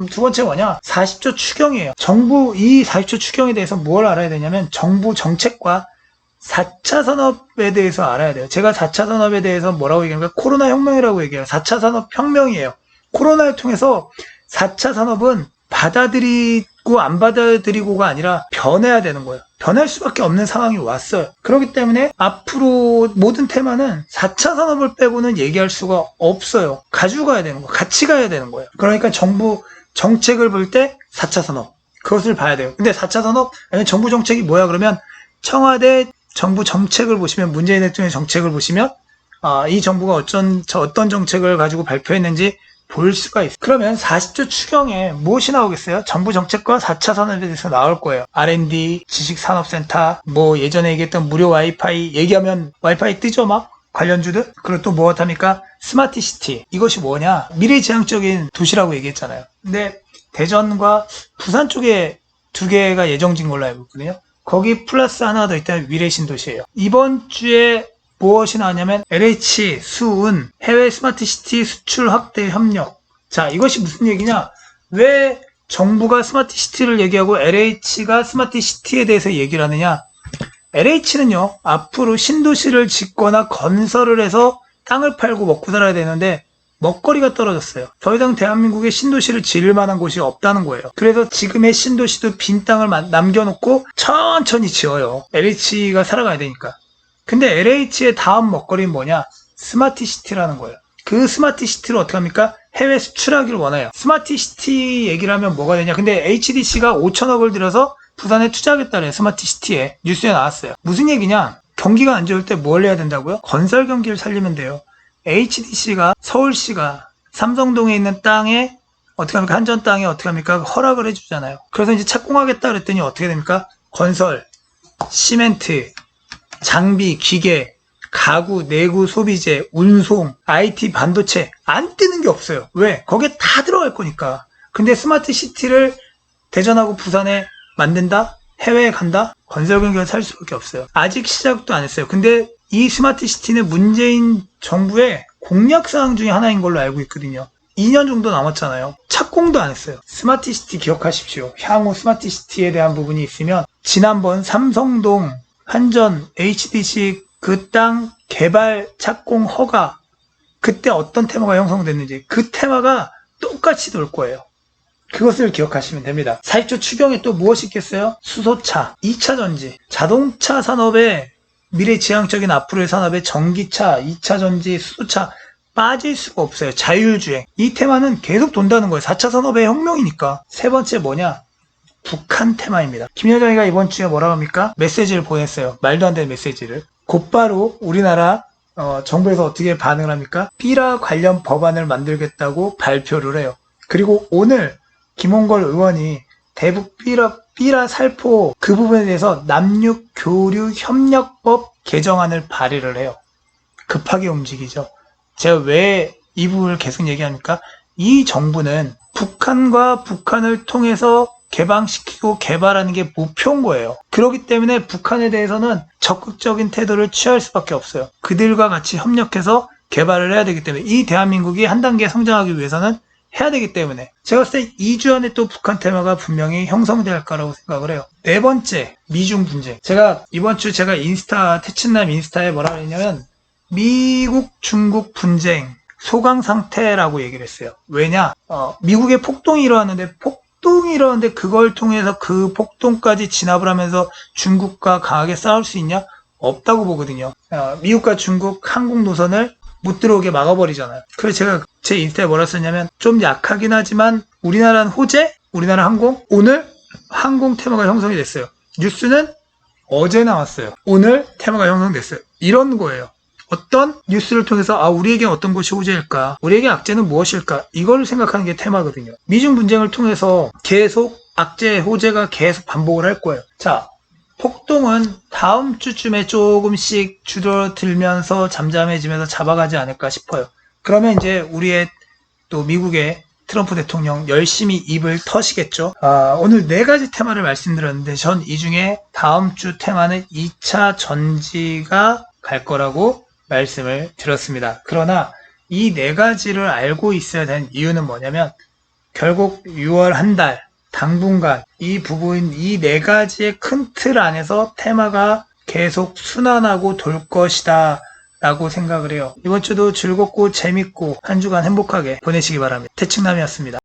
두 번째 뭐냐? 40조 추경이에요. 정부 이 40조 추경에 대해서 뭘 알아야 되냐면 정부 정책과 4차 산업에 대해서 알아야 돼요. 제가 4차 산업에 대해서 뭐라고 얘기하니까 코로나 혁명이라고 얘기해요. 4차 산업 혁명이에요. 코로나를 통해서 4차 산업은 받아들이고 안 받아들이고가 아니라 변해야 되는 거예요. 변할 수밖에 없는 상황이 왔어요. 그렇기 때문에 앞으로 모든 테마는 4차 산업을 빼고는 얘기할 수가 없어요. 가지고 가야 되는 거예요. 같이 가야 되는 거예요. 그러니까 정부 정책을 볼 때 4차 산업 그것을 봐야 돼요. 근데 4차 산업 아니면 정부 정책이 뭐야 그러면 청와대 정부 정책을 보시면 문재인 대통령의 정책을 보시면 이 정부가 어떤 정책을 가지고 발표했는지 볼 수가 있어요. 그러면 40조 추경에 무엇이 나오겠어요? 정부 정책과 4차 산업에 대해서 나올 거예요. R&D, 지식산업센터, 뭐 예전에 얘기했던 무료 와이파이 얘기하면 와이파이 뜨죠 막? 관련주들? 그리고 또 무엇합니까? 스마트시티. 이것이 뭐냐? 미래지향적인 도시라고 얘기했잖아요. 근데 대전과 부산 쪽에 두 개가 예정진 걸로 알고 있거든요. 거기 플러스 하나 더 있다면 미래신도시예요. 이번 주에 무엇이 나왔냐면 LH, 수은, 해외 스마트시티 수출 확대 협력. 자, 이것이 무슨 얘기냐? 왜 정부가 스마트시티를 얘기하고 LH가 스마트시티에 대해서 얘기를 하느냐? LH는요, 앞으로 신도시를 짓거나 건설을 해서 땅을 팔고 먹고 살아야 되는데 먹거리가 떨어졌어요. 더 이상 대한민국에 신도시를 지을 만한 곳이 없다는 거예요. 그래서 지금의 신도시도 빈 땅을 남겨놓고 천천히 지어요. LH가 살아가야 되니까. 근데 LH의 다음 먹거리는 뭐냐? 스마트시티라는 거예요. 그 스마트시티를 어떻게 합니까? 해외 수출하기를 원해요. 스마트시티 얘기를 하면 뭐가 되냐? 근데 HDC가 5천억을 들여서 부산에 투자하겠다래요. 스마트시티에. 뉴스에 나왔어요. 무슨 얘기냐? 경기가 안 좋을 때 뭘 해야 된다고요? 건설 경기를 살리면 돼요. HDC가 서울시가 삼성동에 있는 땅에 어떻게 합니까? 한전 땅에 어떻게 합니까? 허락을 해주잖아요. 그래서 이제 착공하겠다 그랬더니 어떻게 됩니까? 건설, 시멘트, 장비, 기계, 가구, 내구, 소비재, 운송, IT, 반도체 안 뜨는 게 없어요. 왜? 거기에 다 들어갈 거니까. 근데 스마트시티를 대전하고 부산에 만든다? 해외에 간다? 건설 경기가 살 수밖에 없어요. 아직 시작도 안 했어요. 근데 이 스마트시티는 문재인 정부의 공약사항 중에 하나인 걸로 알고 있거든요. 2년 정도 남았잖아요. 착공도 안 했어요. 스마트시티 기억하십시오. 향후 스마트시티에 대한 부분이 있으면 지난번 삼성동, 한전, HDC 그 땅 개발 착공 허가 그때 어떤 테마가 형성됐는지 그 테마가 똑같이 돌 거예요. 그것을 기억하시면 됩니다. 40조 추경에 또 무엇이 있겠어요? 수소차, 2차 전지, 자동차 산업의 미래지향적인 앞으로의 산업에 전기차, 2차 전지, 수소차 빠질 수가 없어요. 자율주행. 이 테마는 계속 돈다는 거예요. 4차 산업의 혁명이니까. 세 번째 뭐냐? 북한 테마입니다. 김여정이가 이번 주에 뭐라고 합니까? 메시지를 보냈어요. 말도 안 되는 메시지를. 곧바로 우리나라 정부에서 어떻게 반응을 합니까? 삐라 관련 법안을 만들겠다고 발표를 해요. 그리고 오늘 김홍걸 의원이 대북 삐라 살포 그 부분에 대해서 남북교류협력법 개정안을 발의를 해요. 급하게 움직이죠. 제가 왜 이 부분을 계속 얘기합니까? 이 정부는 북한을 통해서 개방시키고 개발하는 게 목표인 거예요. 그렇기 때문에 북한에 대해서는 적극적인 태도를 취할 수밖에 없어요. 그들과 같이 협력해서 개발을 해야 되기 때문에 이 대한민국이 한 단계 성장하기 위해서는 해야 되기 때문에 제가 봤을 때 2주 안에 또 북한 테마가 분명히 형성될 거라고 생각을 해요. 네 번째, 미중 분쟁. 이번 주 제가 태친남 인스타에 뭐라고 했냐면 미국 중국 분쟁 소강 상태라고 얘기를 했어요. 왜냐? 미국에 폭동이 일어났는데 그걸 통해서 그 폭동까지 진압을 하면서 중국과 강하게 싸울 수 있냐? 없다고 보거든요. 미국과 중국 항공 노선을 못 들어오게 막아버리잖아요. 그래서 제가 제 인스타에 뭐라 썼냐면 좀 약하긴 하지만 우리나라는 호재, 우리나라 항공, 오늘 항공 테마가 형성이 됐어요. 뉴스는 어제 나왔어요. 오늘 테마가 형성됐어요. 이런 거예요. 어떤 뉴스를 통해서 우리에게 어떤 것이 호재일까? 우리에게 악재는 무엇일까? 이걸 생각하는 게 테마거든요. 미중 분쟁을 통해서 계속 악재, 호재가 계속 반복을 할 거예요. 자, 폭동은 다음 주쯤에 조금씩 줄어들면서 잠잠해지면서 잡아가지 않을까 싶어요. 그러면 이제 우리의 또 미국의 트럼프 대통령 열심히 입을 터시겠죠. 오늘 네 가지 테마를 말씀드렸는데 전 이 중에 다음 주 테마는 2차 전지가 갈 거라고 말씀을 드렸습니다. 그러나 이 네 가지를 알고 있어야 되는 이유는 뭐냐면 결국 6월 한 달, 당분간 이 부분, 이 네 가지의 큰 틀 안에서 테마가 계속 순환하고 돌 것이다 라고 생각을 해요. 이번 주도 즐겁고 재밌고 한 주간 행복하게 보내시기 바랍니다. 태칭남이었습니다.